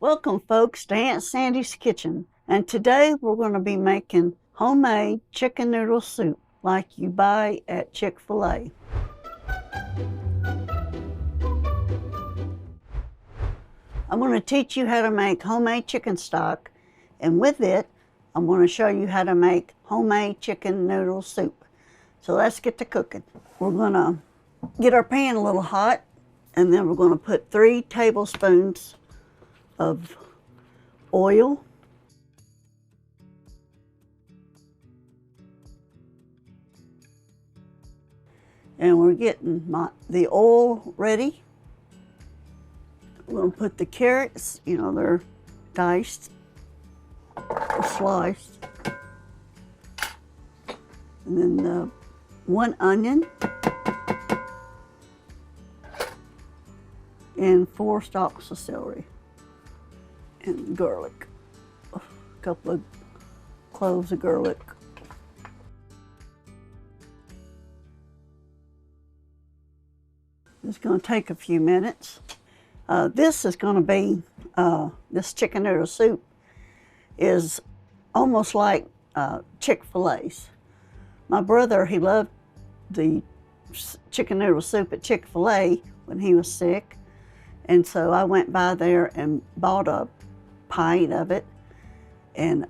Welcome folks to Aunt Sandy's Kitchen, and today we're going to be making homemade chicken noodle soup like you buy at Chick-fil-A. I'm going to teach you how to make homemade chicken stock, and with it I'm going to show you how to make homemade chicken noodle soup. So let's get to cooking. We're going to get our pan a little hot, and then we're going to put 3 tablespoons of oil, and we're getting the oil ready. We're going to put the carrots, they're diced or sliced, and then the 1 onion and 4 stalks of celery. And garlic, a couple of cloves of garlic. It's going to take a few minutes. This is going to be, this chicken noodle soup is almost like Chick-fil-A's. My brother, he loved the chicken noodle soup at Chick-fil-A when he was sick. And so I went by there and bought a pint of it and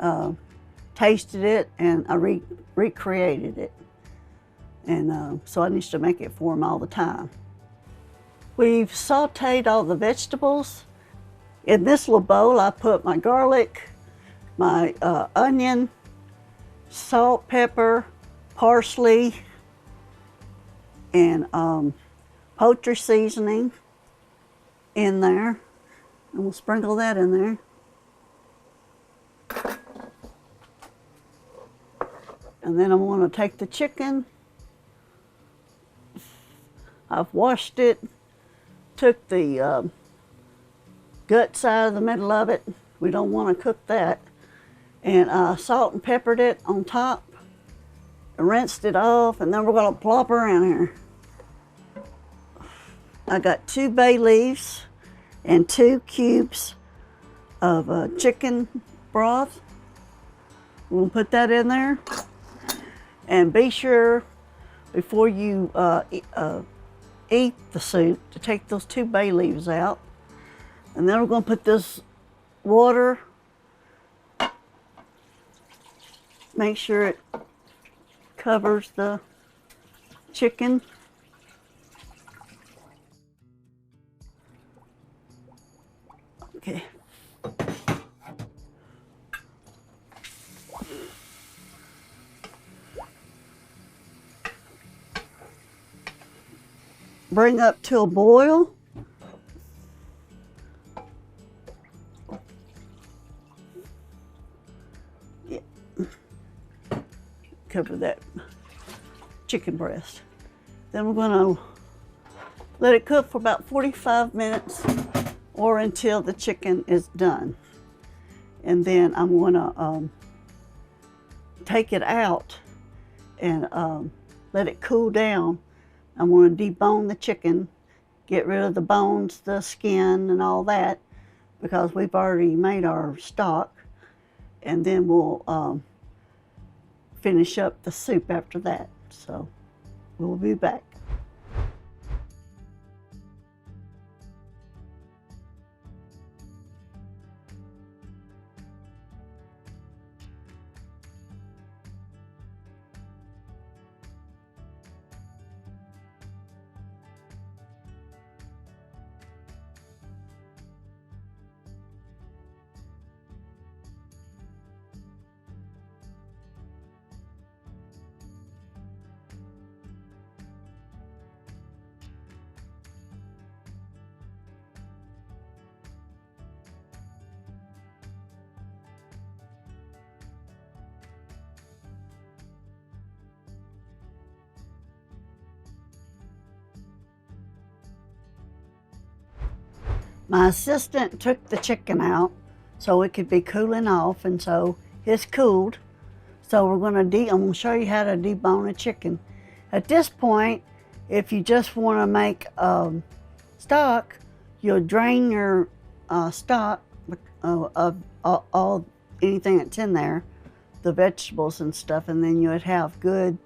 tasted it, and I recreated it. And so I need to make it for him all the time. We've sauteed all the vegetables. In this little bowl, I put my garlic, my onion, salt, pepper, parsley, and poultry seasoning in there. And we'll sprinkle that in there. And then I'm going to take the chicken. I've washed it, took the guts out of the middle of it. We don't want to cook that. And salt and peppered it on top, rinsed it off, and then we're going to plop her in here. I got 2 bay leaves and 2 cubes of chicken broth. We'll put that in there. And be sure before you eat the soup to take those 2 bay leaves out. And then we're going to put this water. Make sure it covers the chicken. Okay. Bring up to a boil. Yeah. Cover that chicken breast. Then we're going to let it cook for about 45 minutes or until the chicken is done. And then I'm going to take it out and let it cool down. I'm going to debone the chicken, get rid of the bones, the skin, and all that, because we've already made our stock. And then we'll finish up the soup after that. So we'll be back. My assistant took the chicken out so it could be cooling off, and so it's cooled. So we're going to I'm going to show you how to debone a chicken. At this point, if you just want to make stock, you'll drain your stock, of all anything that's in there, the vegetables and stuff, and then you would have good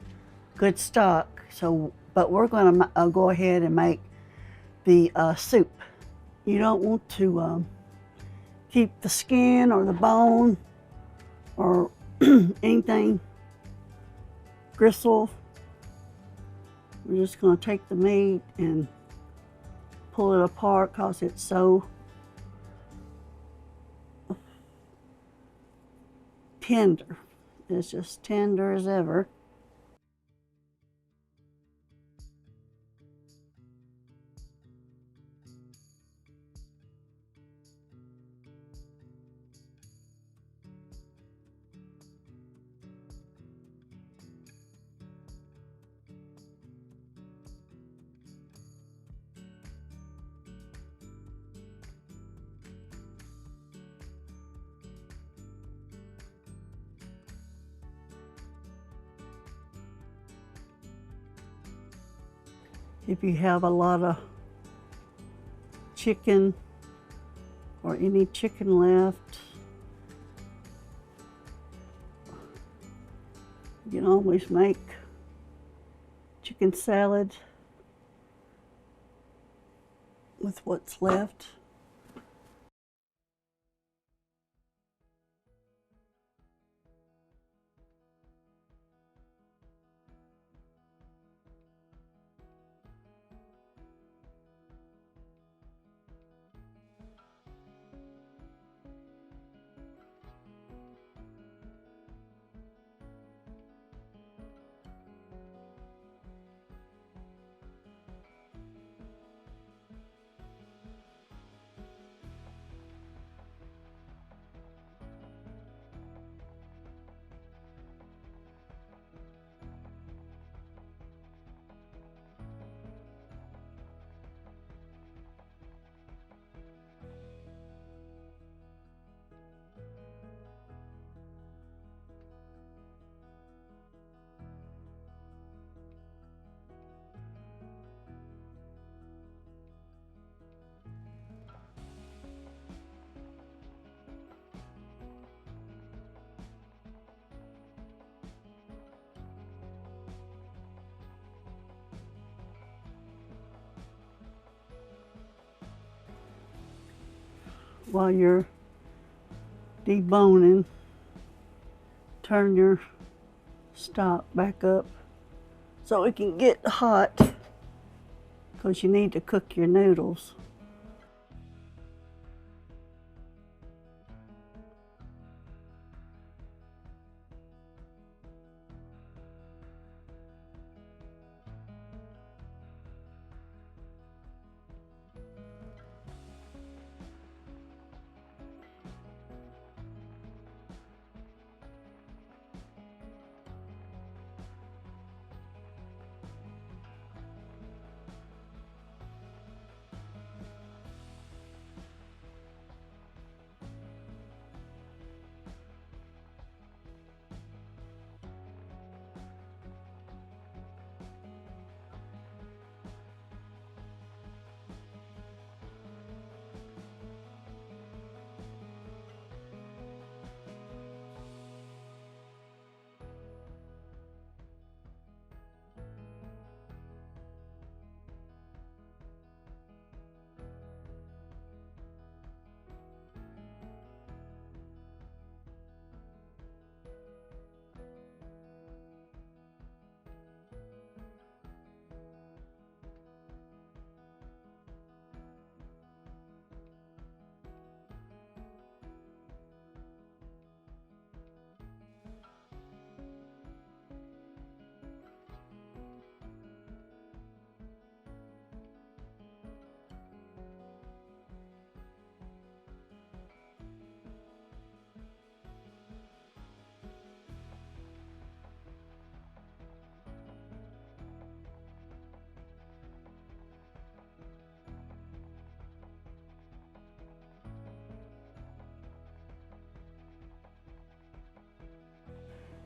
stock. So, but we're going to go ahead and make the soup. You don't want to keep the skin or the bone or anything gristle. We're just going to take the meat and pull it apart because it's so tender. It's just tender as ever. If you have a lot of chicken or any chicken left, you can always make chicken salad with what's left. While you're deboning, turn your stock back up so it can get hot because you need to cook your noodles.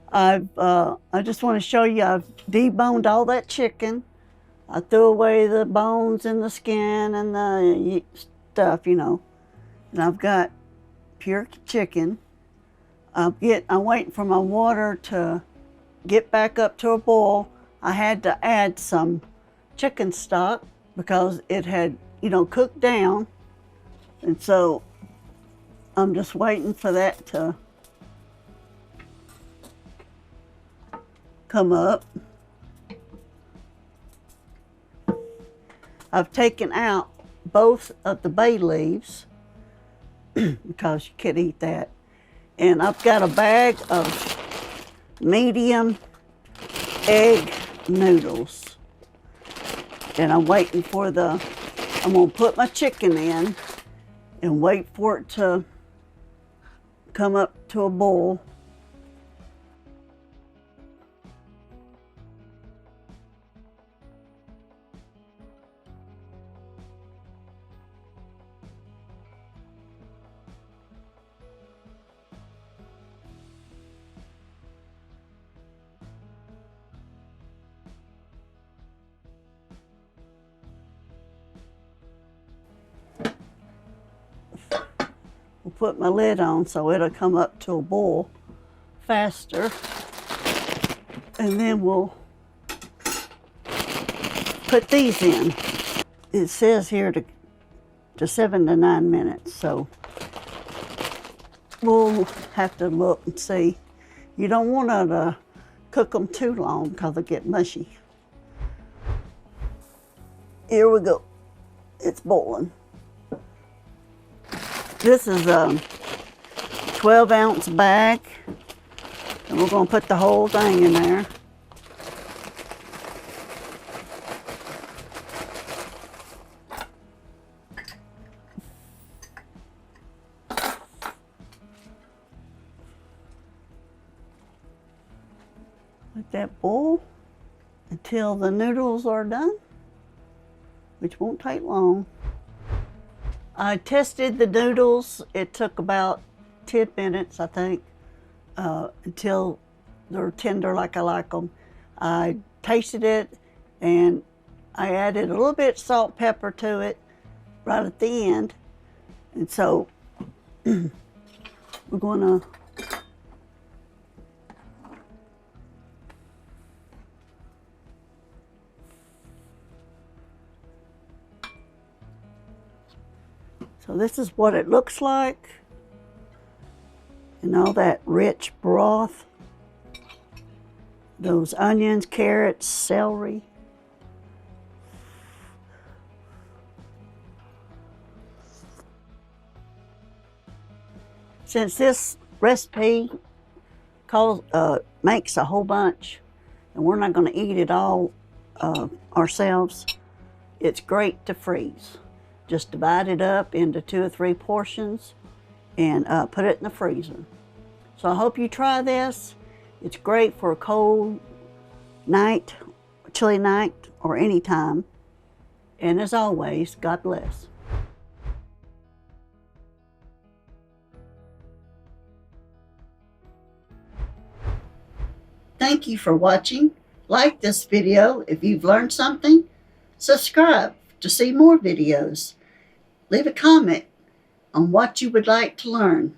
I just want to show you I've deboned all that chicken. I threw away the bones and the skin and the stuff, you know. And I've got pure chicken. I'm waiting for my water to get back up to a boil. I had to add some chicken stock because it had, cooked down. And so I'm just waiting for that to come up. I've taken out both of the bay leaves because you can't eat that. And I've got a bag of medium egg noodles. And I'm waiting for I'm gonna put my chicken in and wait for it to come up to a boil. We'll put my lid on so it'll come up to a boil faster. And then we'll put these in. It says here to 7 to 9 minutes, so we'll have to look and see. You don't want to cook them too long because they get mushy. Here we go. It's boiling. This is a 12-ounce bag, and we're going to put the whole thing in there. Let that boil until the noodles are done, which won't take long. I tested the noodles. It took about 10 minutes, I think, until they're tender like I like them. I tasted it, and I added a little bit of salt and pepper to it right at the end. And so we're going to So this is what it looks like, and all that rich broth, those onions, carrots, celery. Since this recipe makes a whole bunch, and we're not going to eat it all ourselves, it's great to freeze. Just divide it up into 2 or 3 portions and put it in the freezer. So I hope you try this. It's great for a cold night, chilly night, or any time. And as always, God bless. Thank you for watching. Like this video if you've learned something. Subscribe to see more videos. Leave a comment on what you would like to learn.